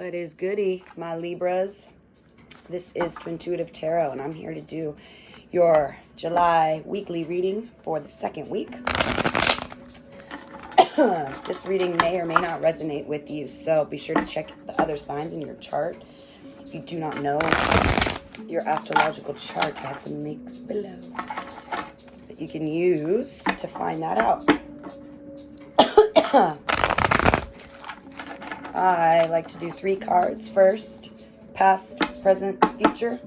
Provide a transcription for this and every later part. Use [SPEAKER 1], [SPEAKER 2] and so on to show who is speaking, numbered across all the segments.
[SPEAKER 1] What is goody, my Libras? This is Twintuitive Tarot, and I'm here to do your July weekly reading for the second week. This reading may or may not resonate with you, so be sure to check the other signs in your chart. If you do not know your astrological chart, I have some links below that you can use to find that out. I like to do 3 cards first: past, present, future.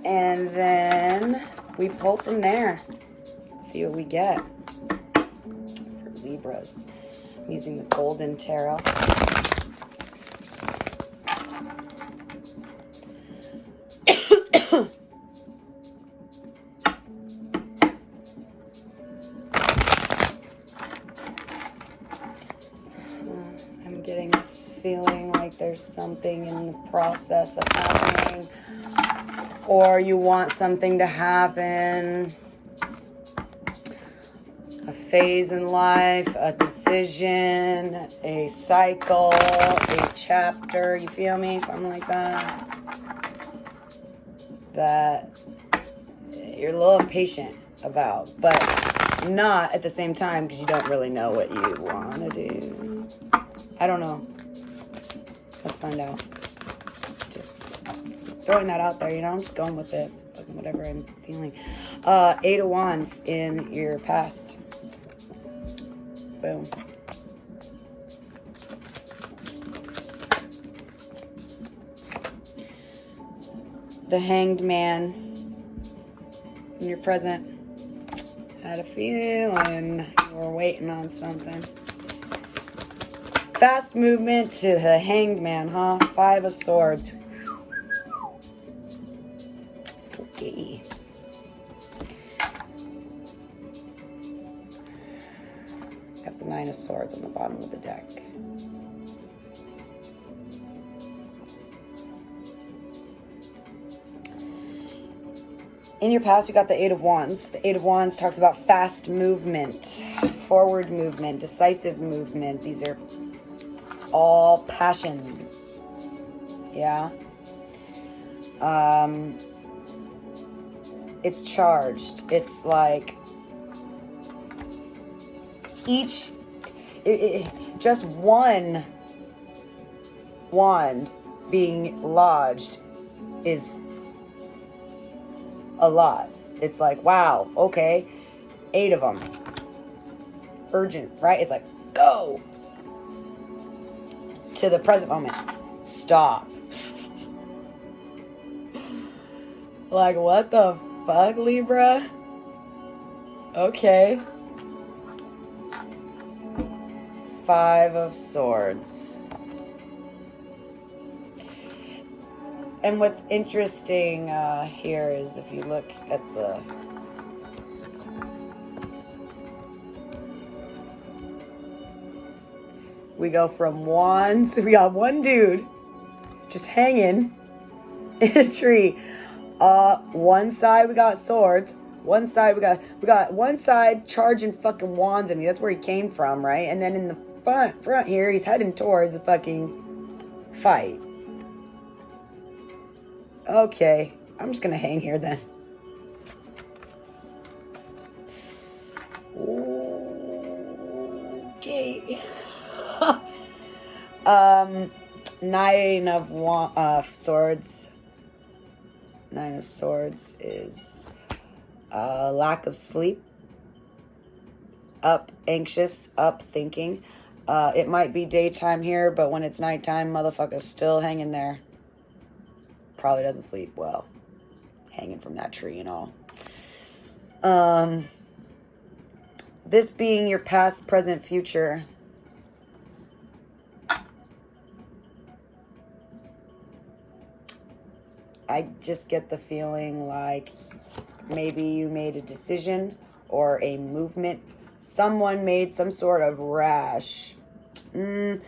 [SPEAKER 1] And then we pull from there. See what we get for Libras. I'm using the Golden Tarot. I'm getting this feeling like there's something in the process of happening, or you want something to happen. A phase in life, a decision, a cycle, a chapter, you feel me? Something like that. That you're a little impatient about, but not at the same time because you don't really know what you want to do. I don't know. Let's find out. Just throwing that out there, I'm just going with it. Whatever I'm feeling. 8 of Wands in your past. Boom. The Hanged Man in your present. Had a feeling you were waiting on something. Fast movement to the Hanged Man, huh? 5 of Swords. Okay. Got the 9 of Swords on the bottom of the deck. In your past, you got the 8 of Wands. The 8 of Wands talks about fast movement, forward movement, decisive movement. These are all passions. Yeah. It's charged. It's like just one wand being lodged is a lot. It's like, wow, okay, 8 of them. Urgent, right? It's like, go. To the present moment. Stop. Like, what the fuck, Libra? Okay. 5 of Swords. And what's interesting here is if you look at the... We go from wands. We got one dude just hanging in a tree. One side we got swords. One side we got one side charging fucking wands at me. That's where he came from, right? And then in the front here, he's heading towards a fucking fight. Okay, I'm just gonna hang here then. Okay. 9 of Swords. 9 of Swords is lack of sleep, up anxious, up thinking. It might be daytime here, but when it's nighttime, motherfucker's still hanging there. Probably doesn't sleep well, hanging from that tree and all. This being your past, present, future. I just get the feeling like maybe you made a decision or a movement. Someone made some sort of rash. No,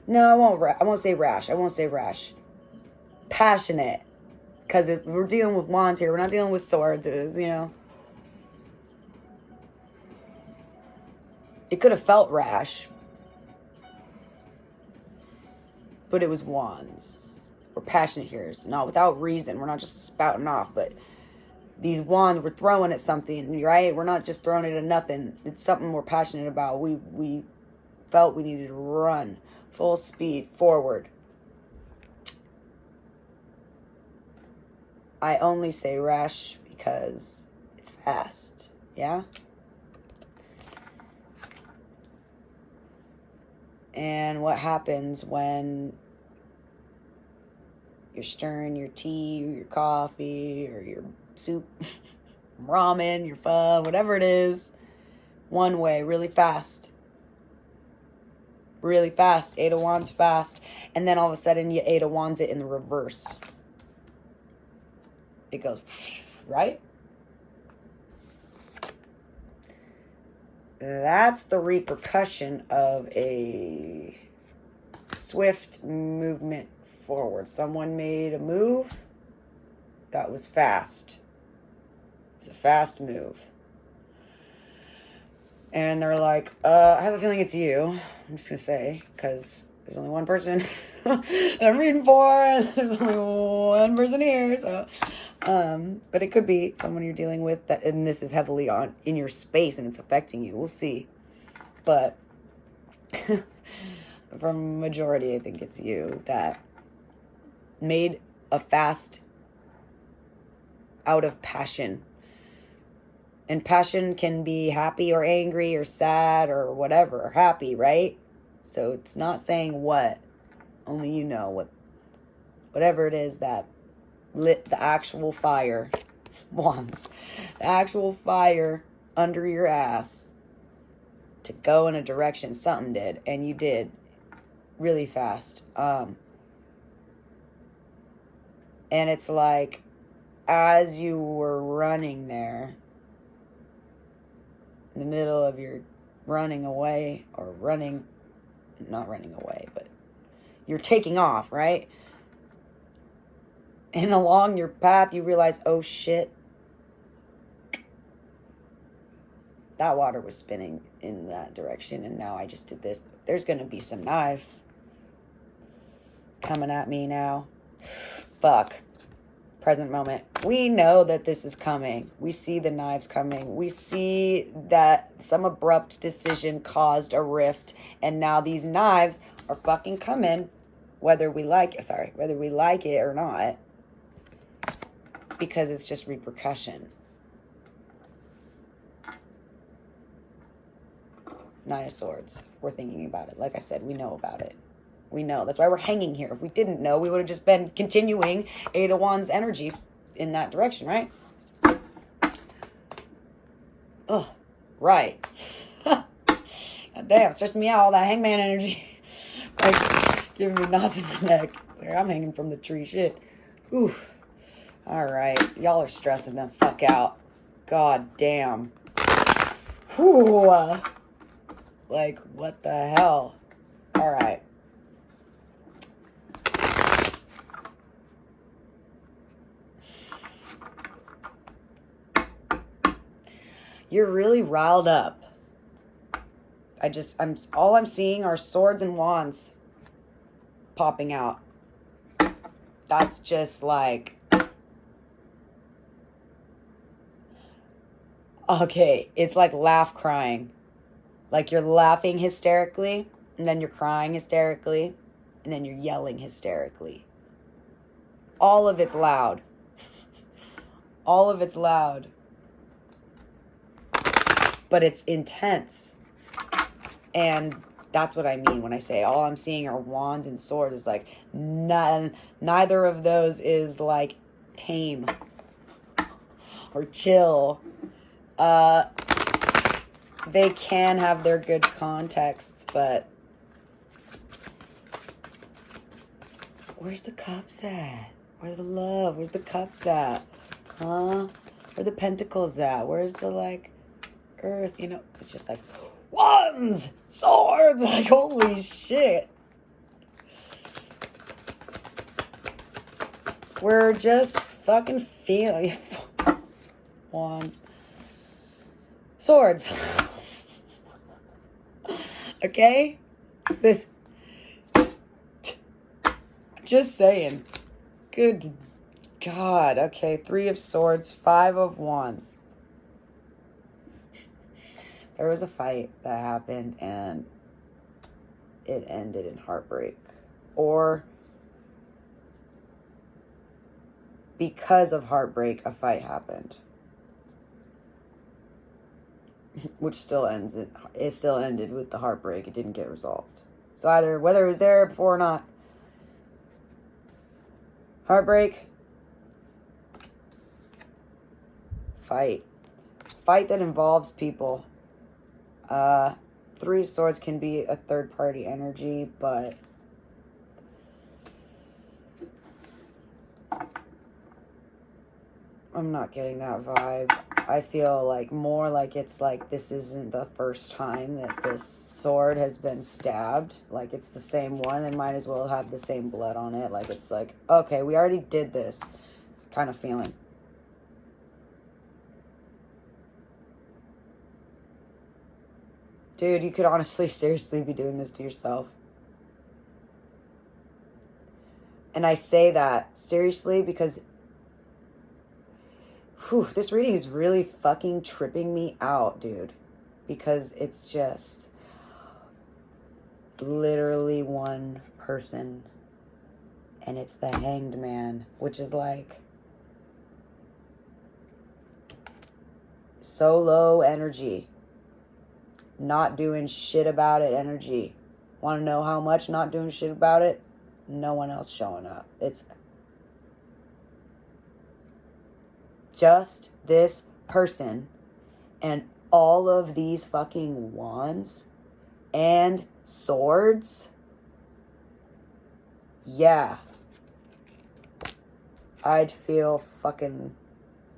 [SPEAKER 1] I won't say rash. I won't say rash. Passionate. Because we're dealing with wands here. We're not dealing with swords. It could have felt rash. but it was wands. We're passionate here, so not without reason. We're not just spouting off, but these wands we're throwing at something, right? We're not just throwing it at nothing. It's something we're passionate about. We felt we needed to run full speed forward. I only say rash because it's fast, yeah? And what happens when you're stirring your tea or your coffee or your soup, ramen, your pho, whatever it is, one way, really fast. Really fast. 8 of Wands fast. And then all of a sudden you 8 of Wands it in the reverse. It goes, right? That's the repercussion of a swift movement forward. Someone made a move that was fast. It was a fast move. And they're like, I have a feeling it's you. I'm just going to say, because there's only one person that I'm reading for. There's only one person here, so... but it could be someone you're dealing with that, and this is heavily on in your space and it's affecting you. We'll see. But from majority, I think it's you that made a fast out of passion. And passion can be happy or angry or sad or whatever, or happy, right? So it's not saying what, only you know whatever it is that lit the actual fire, wands, the actual fire under your ass to go in a direction. Something did, and you did really fast. And it's like, as you were running there, in the middle of your running away, or not running away, but you're taking off, right? And along your path, you realize, oh shit, that water was spinning in that direction, and now I just did this. There's going to be some knives coming at me now. Fuck. Present moment. We know that this is coming. We see the knives coming. We see that some abrupt decision caused a rift, and now these knives are fucking coming, whether we like it or not. Because it's just repercussion. 9 of Swords. We're thinking about it. Like I said, we know about it. We know. That's why we're hanging here. If we didn't know, we would have just been continuing 8 of Wands energy in that direction, right? Oh, right. God damn, stressing me out, all that hangman energy. Like, giving me knots in my neck. Like, I'm hanging from the tree. Shit. Oof. All right. Y'all are stressing the fuck out. God damn. Whew. Like, what the hell? All right. You're really riled up. All I'm seeing are swords and wands popping out. That's just like, okay, it's like laugh crying. Like you're laughing hysterically, and then you're crying hysterically, and then you're yelling hysterically. All of it's loud. All of it's loud. But it's intense. And that's what I mean when I say all I'm seeing are wands and swords. It's like neither of those is like tame or chill. They can have their good contexts, but where's the cups at? Where's the love? Where's the cups at? Huh? Where the pentacles at? Where's the like earth? You know, it's just like wands, swords, like holy shit. We're just fucking feeling wands, swords. Okay, this Just saying. Good God. Okay, 3 of Swords, 5 of Wands. There was a fight that happened and it ended in heartbreak. Or because of heartbreak, a fight happened. Which still ends it still ended with the heartbreak. It didn't get resolved. So either whether it was there before or not. Heartbreak. Fight. Fight that involves people. 3 of Swords can be a third party energy, but I'm not getting that vibe. I feel like more like it's like this isn't the first time that this sword has been stabbed. Like it's the same one and might as well have the same blood on it. Like it's like, okay, we already did this kind of feeling. Dude, you could honestly, seriously be doing this to yourself. And I say that seriously because this reading is really fucking tripping me out, dude. Because it's just literally one person. And it's the Hanged Man, which is like so low energy. Not doing shit about it energy. Want to know how much not doing shit about it? No one else showing up. It's just this person and all of these fucking wands and swords. Yeah. I'd feel fucking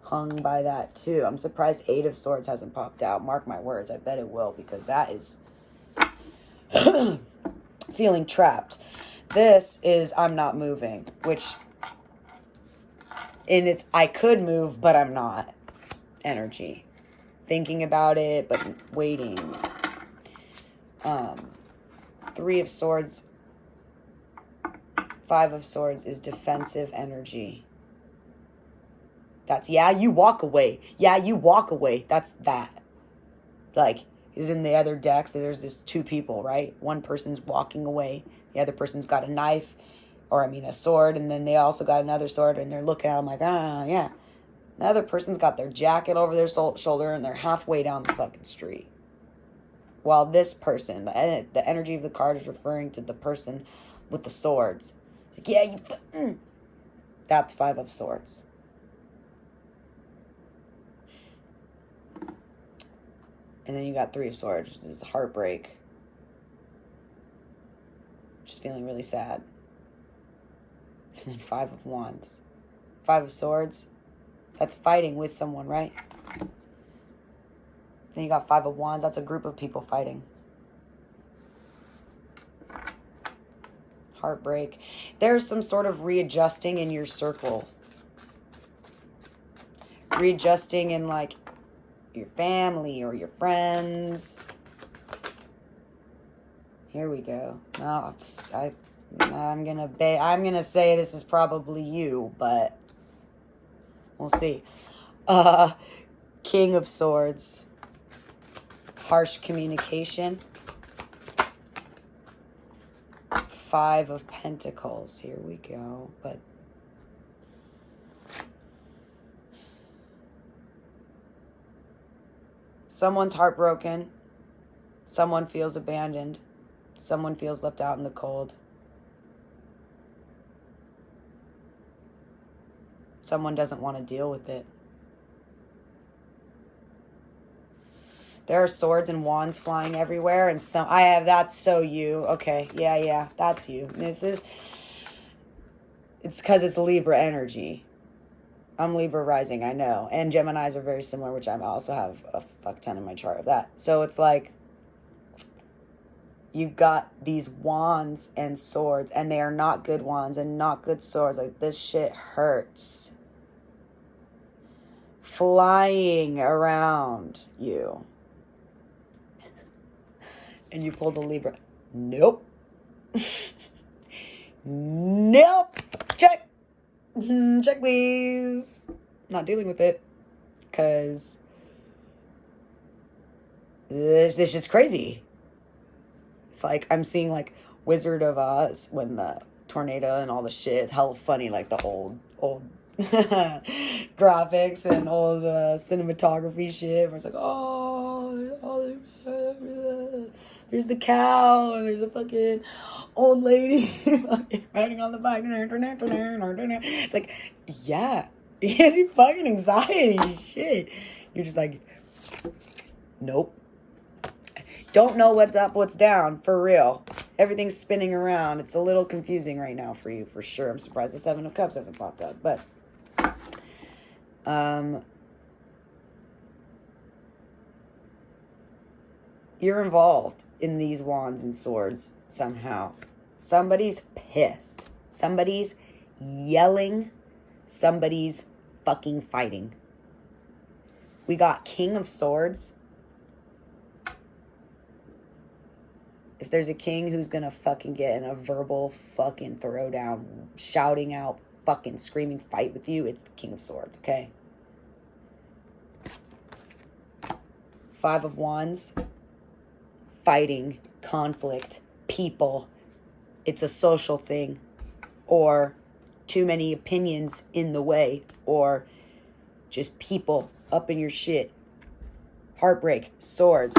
[SPEAKER 1] hung by that too. I'm surprised 8 of Swords hasn't popped out. Mark my words. I bet it will because that is feeling trapped. This is I'm not moving, which in its I could move, but I'm not energy. Thinking about it, but waiting. 3 of Swords, 5 of Swords is defensive energy. That's, yeah, you walk away. Yeah, you walk away. That's that. Like, is in the other decks, there's just 2 people, right? One person's walking away. The other person's got a knife, or I mean a sword, and then they also got another sword, and they're looking at them like, yeah. The other person's got their jacket over their shoulder, and they're halfway down the fucking street. While this person, the energy of the card is referring to the person with the swords. Like, yeah, that's 5 of Swords. And then you got 3 of Swords, which is heartbreak. Just feeling really sad. And then 5 of Wands. 5 of Swords. That's fighting with someone, right? Then you got 5 of Wands. That's a group of people fighting. Heartbreak. There's some sort of readjusting in your circle. Readjusting in like your family or your friends. Here we go. No, I'm gonna say this is probably you, but we'll see. King of Swords. Harsh communication. 5 of Pentacles. Here we go. But someone's heartbroken. Someone feels abandoned. Someone feels left out in the cold. Someone doesn't want to deal with it. There are swords and wands flying everywhere, and that's so you. Okay, yeah, that's you. It's because it's Libra energy. I'm Libra rising, I know. And Geminis are very similar, which I also have a fuck ton in my chart of that. So it's like, you got these wands and swords, and they are not good wands and not good swords. Like, this shit hurts. Flying around you. And you pull the Libra. Nope. Nope. Check. Check, please. Not dealing with it. Because this is crazy. It's like I'm seeing like Wizard of Oz when the tornado and all the shit. It's hella funny, like the old graphics and all the cinematography shit. Where it's like, oh, there's the cow and there's a fucking old lady riding on the bike. It's like, yeah, he has fucking anxiety and shit. You're just like, nope. Don't know what's up, what's down, for real. Everything's spinning around. It's a little confusing right now for you, for sure. I'm surprised the Seven of Cups hasn't popped up, but you're involved in these wands and swords somehow. Somebody's pissed. Somebody's yelling. Somebody's fucking fighting. We got King of Swords. If there's a king who's gonna fucking get in a verbal fucking throwdown, shouting out, fucking screaming fight with you, it's the King of Swords, okay? Five of Wands. Fighting, conflict, people. It's a social thing. Or too many opinions in the way. Or just people up in your shit. Heartbreak, swords.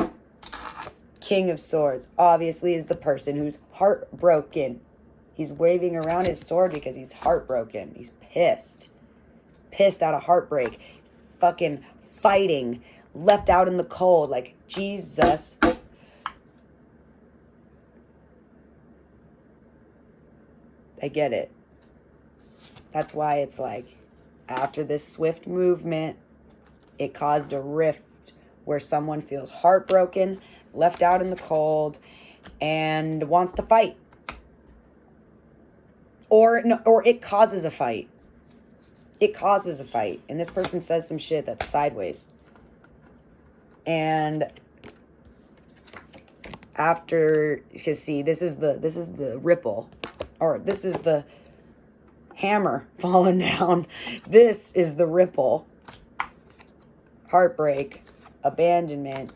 [SPEAKER 1] King of Swords obviously is the person who's heartbroken. He's waving around his sword because he's heartbroken. He's pissed. Pissed out of heartbreak. Fucking fighting. Left out in the cold. Like, Jesus. I get it. That's why it's like, after this swift movement, it caused a rift where someone feels heartbroken, left out in the cold, and wants to fight. Or it causes a fight. It causes a fight. And this person says some shit that's sideways. And after, because see, this is the ripple. Or this is the hammer falling down. This is the ripple. Heartbreak. Abandonment.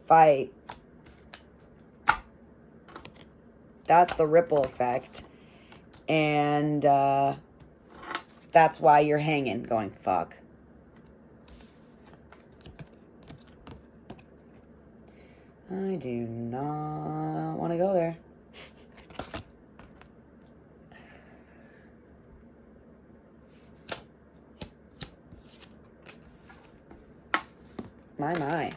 [SPEAKER 1] Fight. That's the ripple effect. And that's why you're hanging, going, fuck. I do not want to go there. My.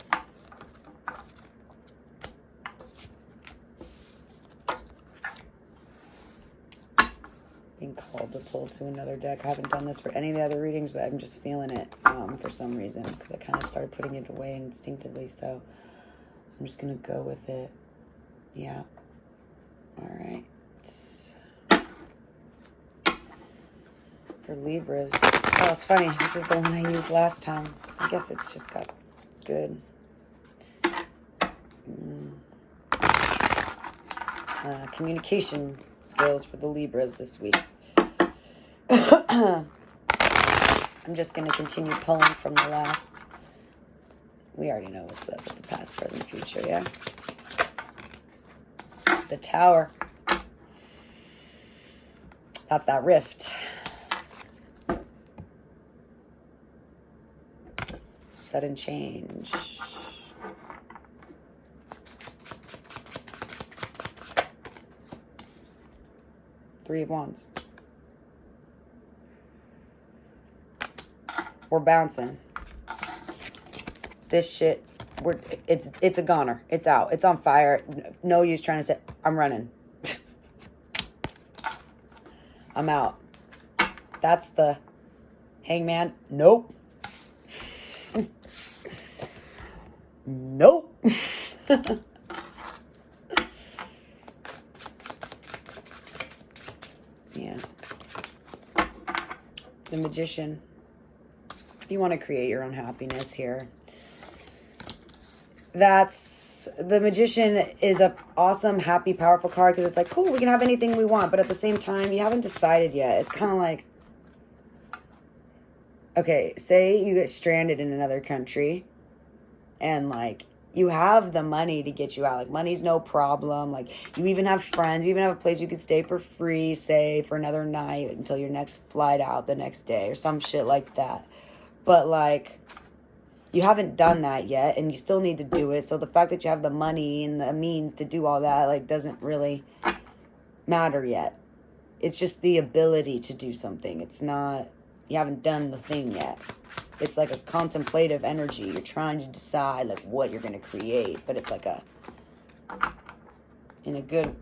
[SPEAKER 1] Being called to pull to another deck. I haven't done this for any of the other readings, but I'm just feeling it for some reason, because I kind of started putting it away instinctively, so I'm just going to go with it. Yeah. All right. For Libras. Oh, it's funny. This is the one I used last time. I guess it's just got good. Communication skills for the Libras this week. I'm just going to continue pulling from the last. We already know what's up with the past, present, future, yeah? The Tower. That's that rift. Sudden change. Three of Wands. We're bouncing. This shit, it's a goner. It's out. It's on fire. No use trying to say, I'm running. I'm out. That's the Hangman. Nope. Nope. Yeah. The Magician. You want to create your own happiness here. That's the Magician is a awesome, happy, powerful card because it's like, cool, we can have anything we want. But at the same time, you haven't decided yet. It's kind of like, okay, say you get stranded in another country and like you have the money to get you out. Like money's no problem. Like you even have friends. You even have a place you could stay for free, say for another night until your next flight out the next day or some shit like that. But like you haven't done that yet and you still need to do it. So the fact that you have the money and the means to do all that like doesn't really matter yet. It's just the ability to do something. It's not, you haven't done the thing yet. It's like a contemplative energy. You're trying to decide like what you're going to create, but it's like in a good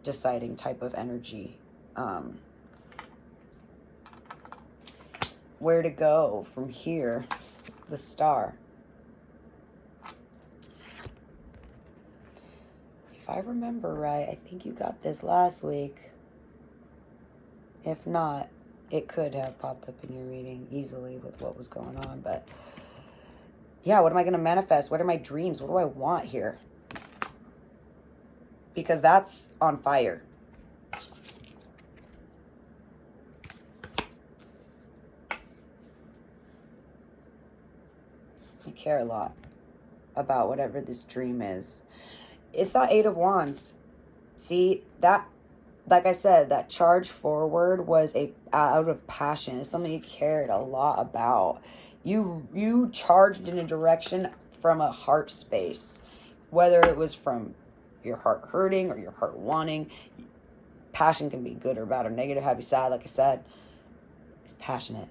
[SPEAKER 1] deciding type of energy. Where to go from here? The Star. If I remember right, I think you got this last week. If not, it could have popped up in your reading easily with what was going on. But yeah, what am I going to manifest? What are my dreams? What do I want here? Because that's on fire. You care a lot about whatever this dream is. It's that Eight of Wands. See, that, like I said, that charge forward was out of passion. It's something you cared a lot about. You charged in a direction from a heart space, whether it was from your heart hurting or your heart wanting. Passion can be good or bad or negative, happy, sad, like I said. It's passionate.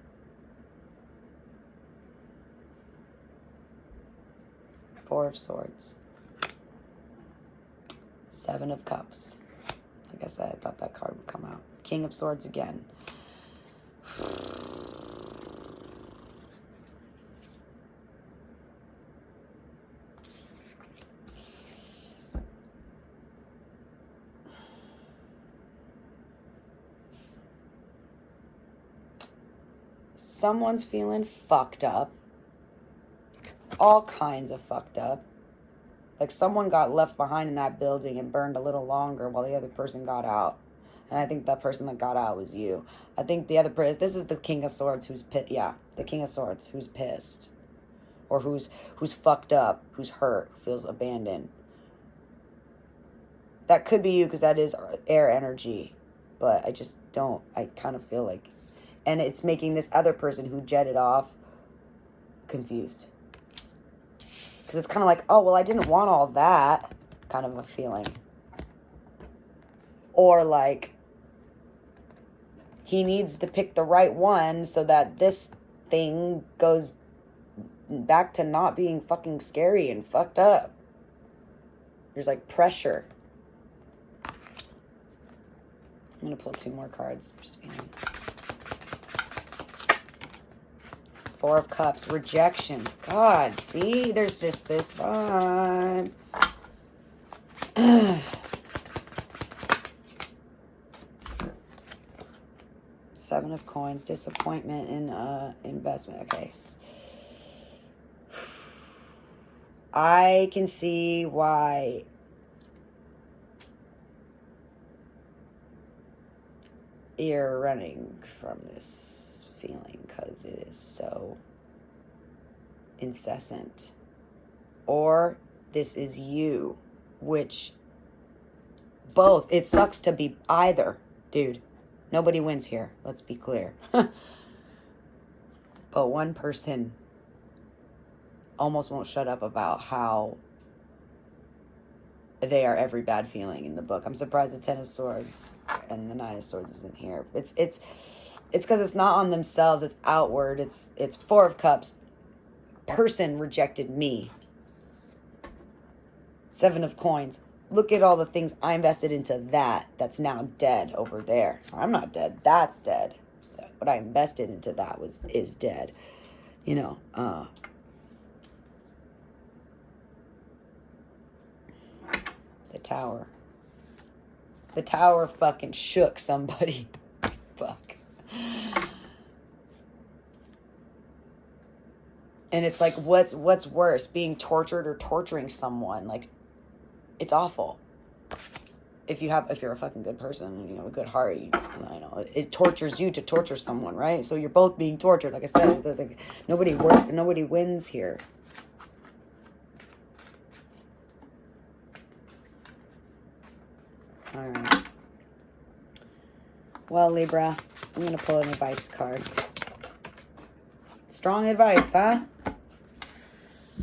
[SPEAKER 1] Four of Swords. Seven of Cups. Like I said, I thought that card would come out. King of Swords again. Someone's feeling fucked up. All kinds of fucked up. Like someone got left behind in that building and burned a little longer while the other person got out. And I think that person that got out was you. I think the other person, this is the King of Swords who's pissed. Yeah, the King of Swords who's pissed. Or who's fucked up, who's hurt, feels abandoned. That could be you because that is air energy. But I just don't, I kind of feel like, and it's making this other person who jetted off confused. Because it's kind of like, oh, well, I didn't want all that kind of a feeling. Or like, he needs to pick the right one so that this thing goes back to not being fucking scary and fucked up. There's like pressure. I'm going to pull two more cards. Just feeling. Four of Cups, rejection. God, see, there's just this vibe. Seven of Coins, disappointment in investment. Okay. I can see why you're running from this feeling, because it is so incessant. Or this is you, which both, it sucks to be either, dude. Nobody wins here, let's be clear. But one person almost won't shut up about how they are every bad feeling in the book. I'm surprised the Ten of Swords and the Nine of Swords isn't here. It's because it's not on themselves, it's outward. It's Four of Cups. Person rejected me. Seven of Coins. Look at all the things I invested into that's now dead over there. I'm not dead. That's dead. What I invested into that is dead. You know, the Tower. The Tower fucking shook somebody. Fuck. And it's like, what's worse, being tortured or torturing someone? Like, it's awful. If you're a fucking good person, you know, a good heart, I know it tortures you to torture someone, right? So you're both being tortured. Like I said, it's like nobody wins here. All right. Well, Libra, I'm gonna pull an advice card. Strong advice, huh?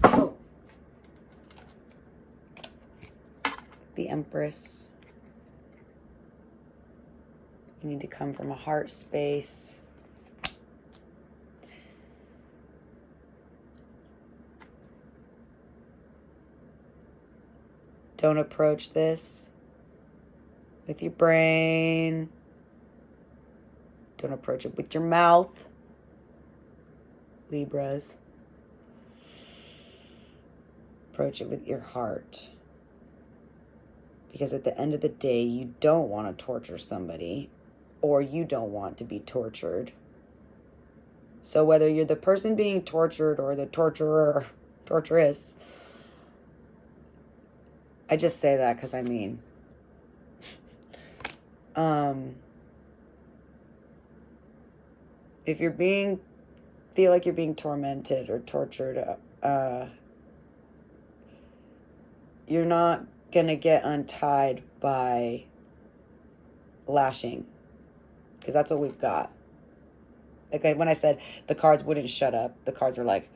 [SPEAKER 1] Oh. The Empress. You need to come from a heart space. Don't approach this with your brain. Don't approach it with your mouth, Libras. Approach it with your heart. Because at the end of the day, you don't want to torture somebody, or you don't want to be tortured. So whether you're the person being tortured or the torturer, torturess, I just say that because I mean, if you're feel like you're being tormented or tortured, you're not gonna get untied by lashing, because that's what we've got. Like when I said the cards wouldn't shut up, the cards were like,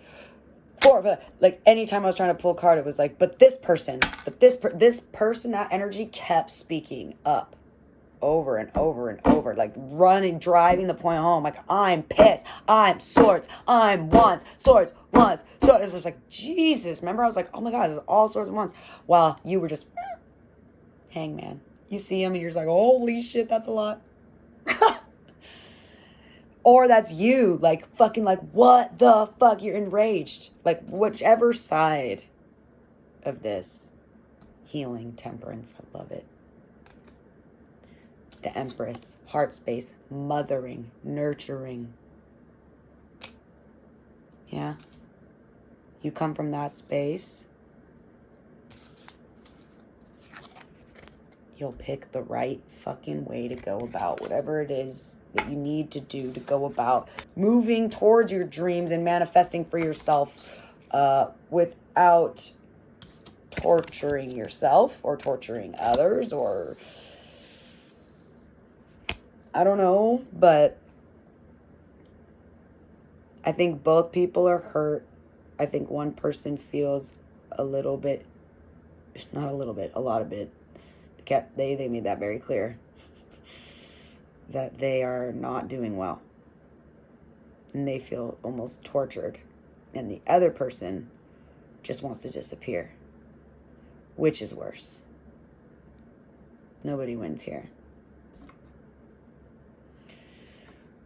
[SPEAKER 1] like anytime I was trying to pull a card, it was like, but this person, this person, that energy kept speaking up over and over and over, like driving the point home. Like, I'm pissed, I'm swords, I'm wands, swords, wands. So it was just like, Jesus. Remember, I was like, oh my God, this is all swords and wands. While you were just hangman. You see him and you're just like, holy shit, that's a lot. Or that's you, like, fucking, like, what the fuck? You're enraged. Like, whichever side of this. Healing, temperance, I love it. The Empress, heart space, mothering, nurturing. Yeah? You come from that space. You'll pick the right fucking way to go about whatever it is that you need to do to go about moving towards your dreams and manifesting for yourself without torturing yourself or torturing others, or I don't know, but I think both people are hurt. I think one person feels a little bit, not a little bit, a lot of it. They made that very clear. That they are not doing well. And they feel almost tortured. And the other person just wants to disappear. Which is worse? Nobody wins here.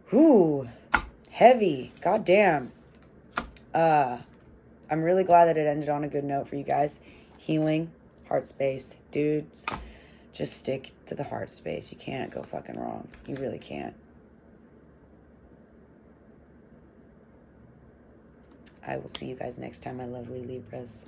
[SPEAKER 1] Whew. Heavy. Goddamn. I'm really glad that it ended on a good note for you guys. Healing. Heart space. Dudes. Just stick to the heart space. You can't go fucking wrong. You really can't. I will see you guys next time, my lovely Libras.